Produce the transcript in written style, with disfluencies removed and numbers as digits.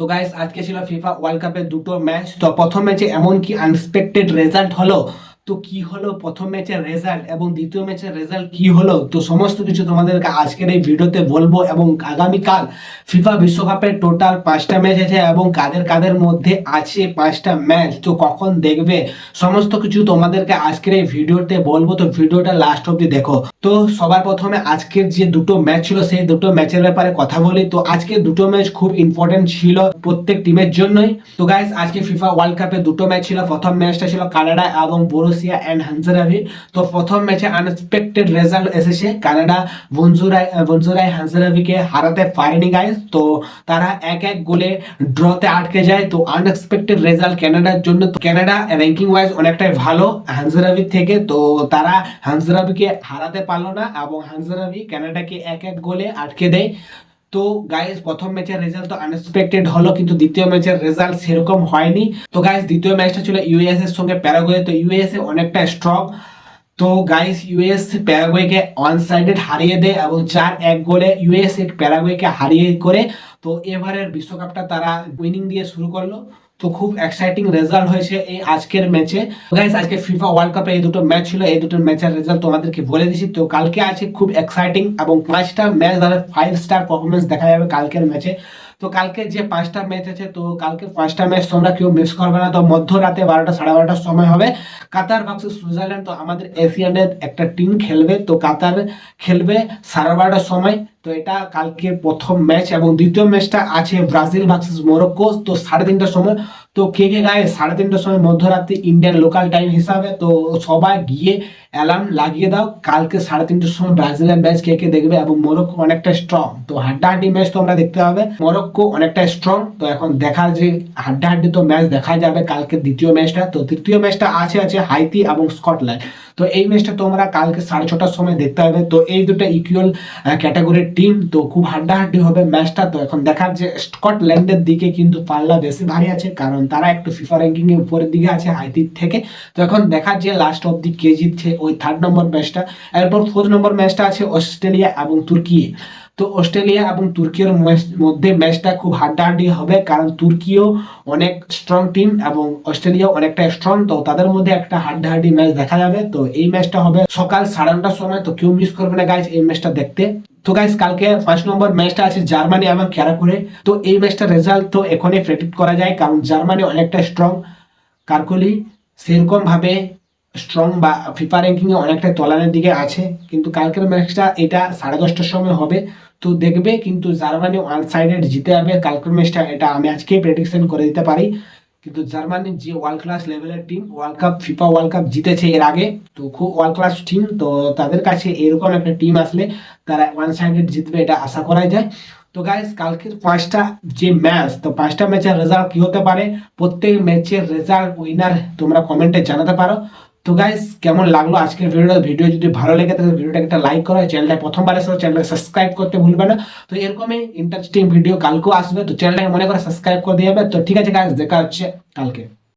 তো গাইস আজকে ছিল ফিফা ওয়ার্ল্ড কাপের দুটো ম্যাচ। তো প্রথম ম্যাচে এমন কি আনএক্সপেক্টেড রেজাল্ট হলো। তো কি হলো প্রথম ম্যাচের রেজাল্ট এবং দ্বিতীয় ম্যাচের রেজাল্ট কি হলো, তো সমস্ত কিছু তোমাদেরকে আজকের এই ভিডিওতে বলবো। এবং আগামীকাল ফিফা বিশ্বকাপের টোটাল 5টা ম্যাচ আছে এবং কাদের কাদের মধ্যে আছে 5টা ম্যাচ, তো কখন দেখবে সমস্ত কিছু তোমাদেরকে আজকের এই ভিডিওতে বলবো। তো ভিডিওটা লাস্ট অব্দি দেখো। তো সবার প্রথমে আজকের যে দুটো ম্যাচ ছিল সেই দুটো ম্যাচের ব্যাপারে কথা বলি। তো আজকে দুটো ম্যাচ খুব ইম্পর্টেন্ট ছিল প্রত্যেক টিমের জন্যই। তো গাইস আজকে ফিফা ওয়ার্ল্ড কাপে দুটো ম্যাচ ছিল। প্রথম ম্যাচটা ছিল কানাডা এবং বরুসিয়া এন্ড হানজারাভি। তো প্রথম ম্যাচে আনএক্সপেক্টেড রেজাল্ট এসেছে, কানাডা বনজুরাই হানজারাভিকে হারাতে পারেনি গাইস। তো তারা 1-1 গোলে ড্রতে আটকে যায়। তো আনএক্সপেক্টেড রেজাল্ট কানাডার জন্য। তো কানাডা র্যাঙ্কিং ওয়াইজ অনেকটাই ভালো হানজারাভির থেকে, তো তারা হানজারাভিকে হারাতে পারলো না এবং হানজারাভি কানাডাকে 1-1 গোলে আটকে দেয়। তো গাইস প্রথম ম্যাচের রেজাল্ট তো আনএক্সপেক্টেড হলো, কিন্তু দ্বিতীয় ম্যাচের রেজাল্ট সেরকম হয়নি। তো গাইস দ্বিতীয় ম্যাচটা ছিল ইউএস এর সঙ্গে প্যারাগুয়ে। তো ইউএসএ অনেকটা স্ট্রং। তো গাইস ইউএস প্যারাগুয়েকে ওয়ান সাইডেড হারিয়ে দেয় এবং 4-1 গোলে ইউএসএ প্যারাগুয়েকে হারিয়ে করে। তো এবারের বিশ্বকাপটা তারা উইনিং দিয়ে শুরু করলো। তো খুব এক্সাইটিং রেজাল্ট হয়েছে এই আজকের ম্যাচে। গাইস আজকে ফিফা ওয়ার্ল্ড কাপে এই দুটো ম্যাচ ছিল, এই দুটো ম্যাচের রেজাল্ট তোমাদেরকে বলে দিচ্ছি। তো কালকে আছে খুব এক্সাইটিং এবং 5টা ম্যাচ ধরে 5 স্টার পারফরমেন্স দেখা যাবে কালকের ম্যাচে। তো কালকে যে 5টা ম্যাচ আছে, তো কালকে 5টা ম্যাচ তোমরা কেউ মিস করবে না। তো মধ্যরাতে 12টা 12:30টার সময় হবে কাতার ভার্সেস সুইজারল্যান্ড। তো আমাদের এশিয়ানের একটা টিম খেলবে, তো কাতার খেলবে 12:30টার সময়। তো এটা কালকে প্রথম ম্যাচ এবং দ্বিতীয় ম্যাচটা আছে ব্রাজিল ভার্সেস মরক্কো, তো 3:30টার সময়। তো কে গায়ে 3:30টার সময় মধ্যরাত্রি ইন্ডিয়ান লোকাল টাইম হিসাবে। তো সবাই গিয়ে অ্যালার্ম লাগিয়ে দাও, কালকে 3:30টার সময় ব্রাজিলের ম্যাচ কে দেখবে। এবং মরক্কো অনেকটা স্ট্রং, তো হাড্ডাহাড্ডি ম্যাচ তোমরা দেখতে হবে। মরক্কো অনেকটা স্ট্রং, তো এখন দেখার যে হাড্ডাহাড্ডি তো ম্যাচ দেখা যাবে কালকে দ্বিতীয় ম্যাচটা। তো তৃতীয় ম্যাচটা আছে হাইতি এবং স্কটল্যান্ড। তো এই ম্যাচটা তোমরা কালকে 6:30টার সময় দেখতে হবে। তো এই দুটো ইকুয়াল ক্যাটাগরির টিম, তো খুব হাড্ডাহাড্ডি হবে ম্যাচটা। তো এখন দেখার যে স্কটল্যান্ডের দিকে কিন্তু পাল্লা বেশি ভারী আছে, কারণ তারা একটু ফিফা র্যাঙ্কিং এর উপরের দিকে আছে হাইতির থেকে। তো এখন দেখার যে লাস্ট অব্দি কে জিতছে ওই 3rd নম্বর ম্যাচটা। এরপর 4th নম্বর ম্যাচটা আছে অস্ট্রেলিয়া এবং তুর্কি। তো অস্ট্রেলিয়া এবং তুর্কির মধ্যে ম্যাচটা খুব হাড্ডাহাড্ডি হবে, কারণ তুর্কিও অনেক স্ট্রং টিম এবং অস্ট্রেলিয়া অনেকটা স্ট্রং। তো তাদের মধ্যে একটা হাড্ডাহাড্ডি ম্যাচ দেখা যাবে। তো এই ম্যাচটা হবে সকাল 9:30টার সময়, তো কেউ মিস করবে না গাইজ এই ম্যাচটা দেখতে। তো গাইজ কালকে 5 নম্বর ম্যাচটা আছে জার্মানি এবং ক্যারাকুরে। তো এই ম্যাচটার রেজাল্ট তো এখনই প্রেডিক্ট করা যায়, কারণ জার্মানি অনেকটা স্ট্রং, কারকুলি সেরকম ভাবে স্ট্রং বা ফিফা র্যাঙ্কিং এ অনেকটা তলানের দিকে আছে। কিন্তু কালকের ম্যাচটা এটা 10:30টার সময় হবে। তো দেখবে কিন্তু জার্মানি ওয়ান সাইডেড জিতে যাবে কালকের ম্যাচটা, এটা আমি আজকেই প্রেডিকশন করে দিতে পারি। কিন্তু জার্মানি যে ওয়ার্ল্ড ক্লাস লেভেলের টিম, ফিফা ওয়ার্ল্ড কাপ জিতেছে এর আগে, তো খুব ওয়ার্ল্ড ক্লাস টিম। তো তাদের কাছে এরকম একটা টিম আসলে তারা ওয়ান সাইডেড জিতবে, এটা আশা করা যায়। তো গাইস কালকের 5টা যে ম্যাচ, তো 5টা ম্যাচের রেজাল্ট কি হতে পারে, প্রত্যেক ম্যাচের রেজাল্ট উইনার তোমরা কমেন্টে জানাতে পারো। তো গাইস কেমন লাগলো আজকের ভিডিও যদি ভালো লেগে থাকে ভিডিওটাকে একটা লাইক করো, চ্যানেলটা প্রথমবার এসে চ্যানেলটাকে সাবস্ক্রাইব করতে ভুলবে না। তো এরকমই ইন্টারেস্টিং ভিডিও কালকেও আসবে, তো চ্যানেলটাকে মনে করে সাবস্ক্রাইব করে দিয়ে যাবে। তো ঠিক আছে গাইস, দেখা হচ্ছে কালকে।